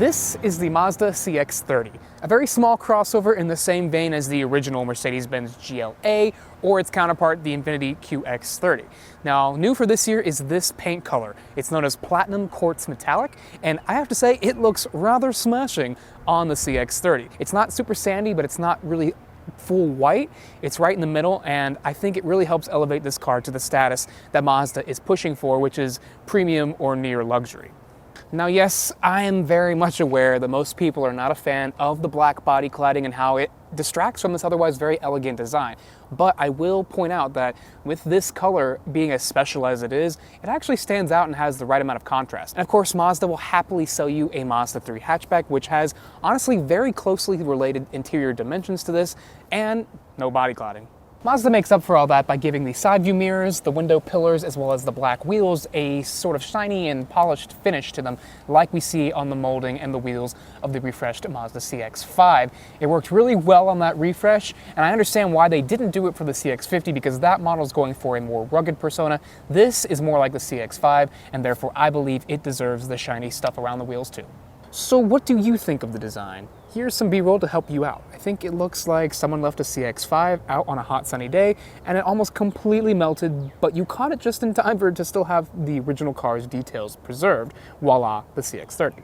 This is the Mazda CX-30, a very small crossover in the same vein as the original Mercedes-Benz GLA or its counterpart, the Infiniti QX30. Now, new for this year is this paint color. It's known as Platinum Quartz Metallic, and I have to say it looks rather smashing on the CX-30. It's not super sandy, but it's not really full white. It's right in the middle, and I think it really helps elevate this car to the status that Mazda is pushing for, which is premium or near luxury. Now, yes, I am very much aware that most people are not a fan of the black body cladding and how it distracts from this otherwise very elegant design. But I will point out that with this color being as special as it is, it actually stands out and has the right amount of contrast. And of course, Mazda will happily sell you a Mazda 3 hatchback, which has honestly very closely related interior dimensions to this and no body cladding. Mazda makes up for all that by giving the side view mirrors, the window pillars, as well as the black wheels a sort of shiny and polished finish to them, like we see on the molding and the wheels of the refreshed Mazda CX-5. It worked really well on that refresh, and I understand why they didn't do it for the CX-50 because that model is going for a more rugged persona. This is more like the CX-5, and therefore I believe it deserves the shiny stuff around the wheels too. So what do you think of the design? Here's some B-roll to help you out. I think it looks like someone left a CX-5 out on a hot sunny day and it almost completely melted, but you caught it just in time for it to still have the original car's details preserved. Voila, the CX-30.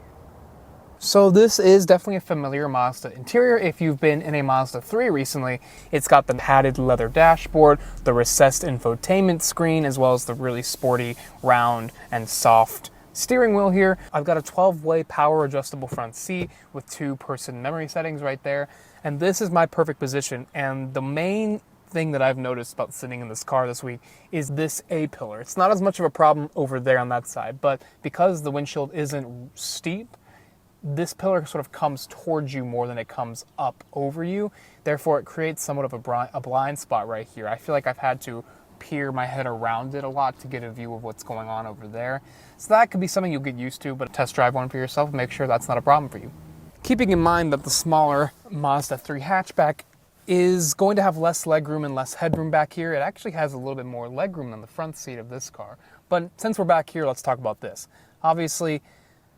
So this is definitely a familiar Mazda interior. If you've been in a Mazda 3 recently, it's got the padded leather dashboard, the recessed infotainment screen, as well as the really sporty, round, and soft steering wheel here. I've got a 12-way power adjustable front seat with 2-person memory settings right there. And this is my perfect position. And the main thing that I've noticed about sitting in this car this week is this A-pillar. It's not as much of a problem over there on that side, but because the windshield isn't steep, this pillar sort of comes towards you more than it comes up over you. Therefore, it creates somewhat of a blind spot right here. I feel like I've had to peer my head around it a lot to get a view of what's going on over there. So that could be something you'll get used to, but test drive one for yourself and make sure that's not a problem for you. Keeping in mind that the smaller Mazda 3 hatchback is going to have less legroom and less headroom back here, it actually has a little bit more legroom than the front seat of this car. But since we're back here, let's talk about this. Obviously,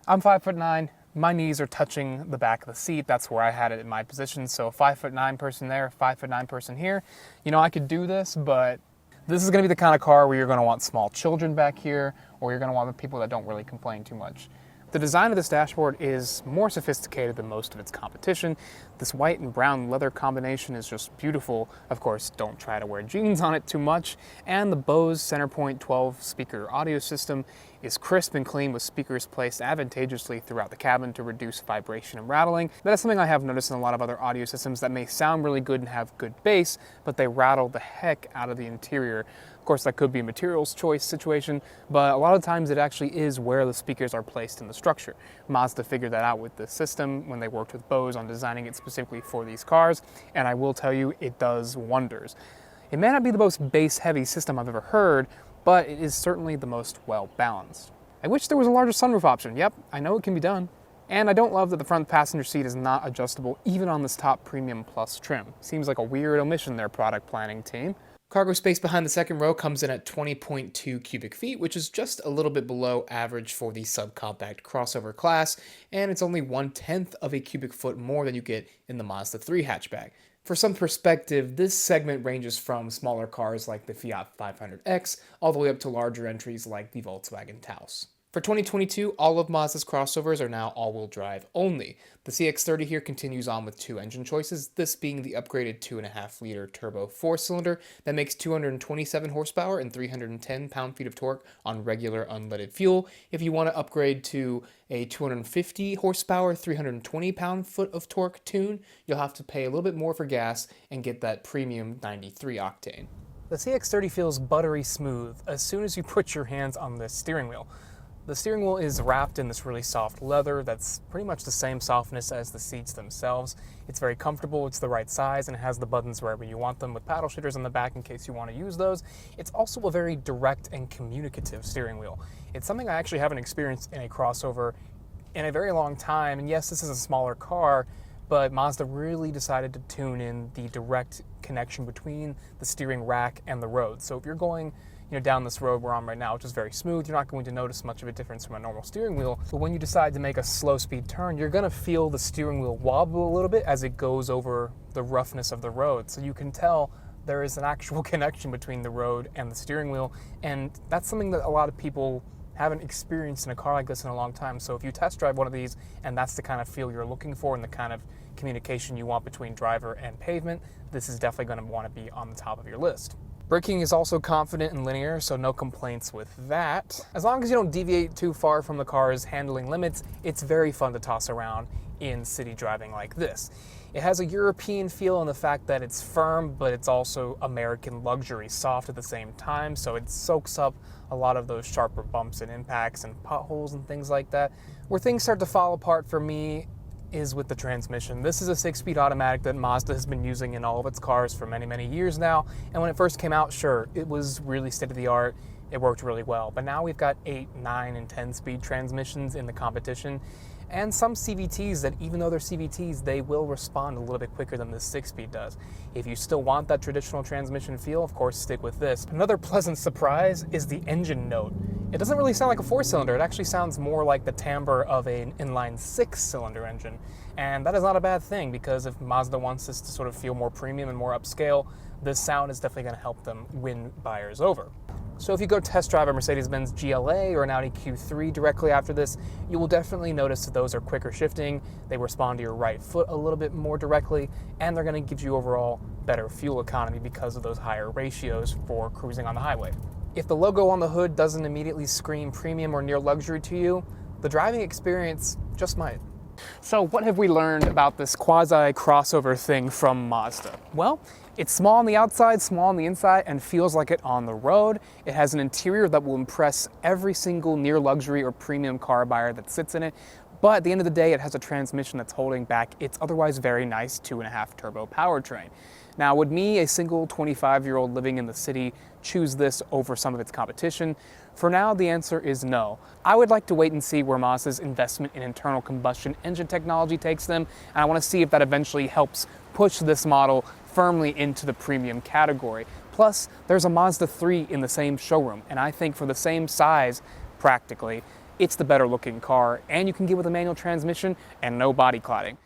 I'm 5'9". My knees are touching the back of the seat. That's where I had it in my position. So a 5'9" person there, 5'9" person here. You know, I could do this, but this is going to be the kind of car where you're going to want small children back here, or you're going to want the people that don't really complain too much. The design of this dashboard is more sophisticated than most of its competition. This white and brown leather combination is just beautiful. Of course, don't try to wear jeans on it too much. And the Bose Centerpoint 12-speaker audio system is crisp and clean with speakers placed advantageously throughout the cabin to reduce vibration and rattling. That is something I have noticed in a lot of other audio systems that may sound really good and have good bass, but they rattle the heck out of the interior. Of course, that could be a materials choice situation, but a lot of times it actually is where the speakers are placed in the structure. Mazda figured that out with the system when they worked with Bose on designing it specifically for these cars, and I will tell you, it does wonders. It may not be the most bass-heavy system I've ever heard, but it is certainly the most well-balanced. I wish there was a larger sunroof option. Yep, I know it can be done. And I don't love that the front passenger seat is not adjustable even on this top Premium Plus trim. Seems like a weird omission there, product planning team. Cargo space behind the second row comes in at 20.2 cubic feet, which is just a little bit below average for the subcompact crossover class, and it's only 1/10 of a cubic foot more than you get in the Mazda 3 hatchback. For some perspective, this segment ranges from smaller cars like the Fiat 500X all the way up to larger entries like the Volkswagen Taos. For 2022, all of Mazda's crossovers are now all-wheel drive only. The CX-30 here continues on with 2 engine choices, this being the upgraded 2.5-liter turbo 4-cylinder that makes 227 horsepower and 310 pound-feet of torque on regular unleaded fuel. If you want to upgrade to a 250 horsepower, 320 pound-foot of torque tune, you'll have to pay a little bit more for gas and get that premium 93 octane. The CX-30 feels buttery smooth as soon as you put your hands on the steering wheel. The steering wheel is wrapped in this really soft leather that's pretty much the same softness as the seats themselves. It's very comfortable, it's the right size, and it has the buttons wherever you want them with paddle shifters on the back in case you want to use those. It's also a very direct and communicative steering wheel. It's something I actually haven't experienced in a crossover in a very long time, and yes, this is a smaller car, but Mazda really decided to tune in the direct connection between the steering rack and the road. So if you're going down this road we're on right now, which is very smooth. You're not going to notice much of a difference from a normal steering wheel. But when you decide to make a slow speed turn, you're going to feel the steering wheel wobble a little bit as it goes over the roughness of the road. So you can tell there is an actual connection between the road and the steering wheel. And that's something that a lot of people haven't experienced in a car like this in a long time. So if you test drive one of these and that's the kind of feel you're looking for and the kind of communication you want between driver and pavement, this is definitely going to want to be on the top of your list. Braking is also confident and linear, so no complaints with that. As long as you don't deviate too far from the car's handling limits, it's very fun to toss around in city driving like this. It has a European feel in the fact that it's firm, but it's also American luxury soft at the same time, so it soaks up a lot of those sharper bumps and impacts and potholes and things like that. Where things start to fall apart for me is with the transmission. This is a 6-speed automatic that Mazda has been using in all of its cars for many, many years now. And when it first came out, sure, it was really state-of-the-art. It worked really well. But now we've got 8, 9, and 10-speed transmissions in the competition. And some CVTs that, even though they're CVTs, they will respond a little bit quicker than this 6-speed does. If you still want that traditional transmission feel, of course, stick with this. Another pleasant surprise is the engine note. It doesn't really sound like a 4-cylinder. It actually sounds more like the timbre of an inline 6-cylinder engine. And that is not a bad thing, because if Mazda wants this to sort of feel more premium and more upscale, this sound is definitely going to help them win buyers over. So if you go test drive a Mercedes-Benz GLA or an Audi Q3 directly after this, you will definitely notice that those are quicker shifting, they respond to your right foot a little bit more directly, and they're going to give you overall better fuel economy because of those higher ratios for cruising on the highway. If the logo on the hood doesn't immediately scream premium or near luxury to you, the driving experience just might. So what have we learned about this quasi-crossover thing from Mazda? Well, it's small on the outside, small on the inside, and feels like it on the road. It has an interior that will impress every single near luxury or premium car buyer that sits in it. But at the end of the day, it has a transmission that's holding back its otherwise very nice 2.5 turbo powertrain. Now, would me, a single 25-year-old living in the city, choose this over some of its competition? For now, the answer is no. I would like to wait and see where Mazda's investment in internal combustion engine technology takes them, and I want to see if that eventually helps push this model firmly into the premium category. Plus, there's a Mazda 3 in the same showroom, and I think for the same size, practically, it's the better looking car, and you can get with a manual transmission and no body cladding.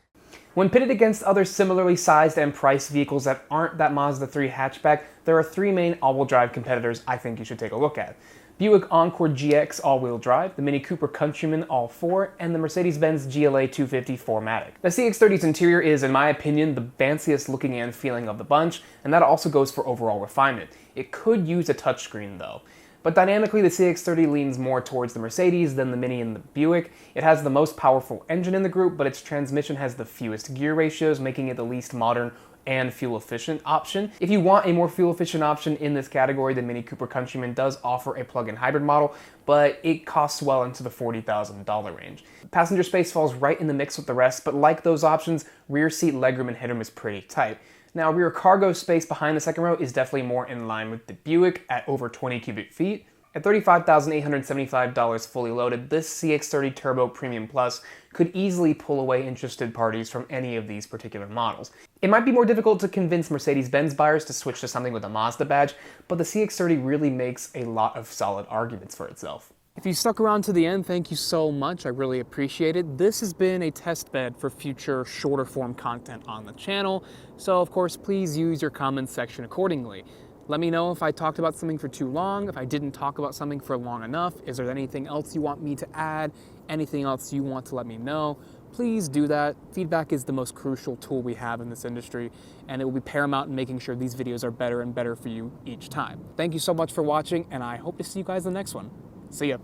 When pitted against other similarly sized and priced vehicles that aren't that Mazda 3 hatchback, there are 3 main all-wheel drive competitors I think you should take a look at. Buick Encore GX all-wheel drive, the Mini Cooper Countryman all-4, and the Mercedes-Benz GLA 250 4MATIC. The CX-30's interior is, in my opinion, the fanciest looking and feeling of the bunch, and that also goes for overall refinement. It could use a touchscreen though. But dynamically, the CX-30 leans more towards the Mercedes than the Mini and the Buick. It has the most powerful engine in the group, but its transmission has the fewest gear ratios, making it the least modern and fuel-efficient option. If you want a more fuel-efficient option in this category, the Mini Cooper Countryman does offer a plug-in hybrid model, but it costs well into the $40,000 range. Passenger space falls right in the mix with the rest, but like those options, rear seat legroom and headroom is pretty tight. Now, rear cargo space behind the second row is definitely more in line with the Buick at over 20 cubic feet. At $35,875 fully loaded, this CX-30 Turbo Premium Plus could easily pull away interested parties from any of these particular models. It might be more difficult to convince Mercedes-Benz buyers to switch to something with a Mazda badge, but the CX-30 really makes a lot of solid arguments for itself. If you stuck around to the end, thank you so much. I really appreciate it. This has been a test bed for future shorter form content on the channel. So of course, please use your comments section accordingly. Let me know if I talked about something for too long, if I didn't talk about something for long enough. Is there anything else you want me to add? Anything else you want to let me know? Please do that. Feedback is the most crucial tool we have in this industry, and it will be paramount in making sure these videos are better and better for you each time. Thank you so much for watching, and I hope to see you guys in the next one. See ya.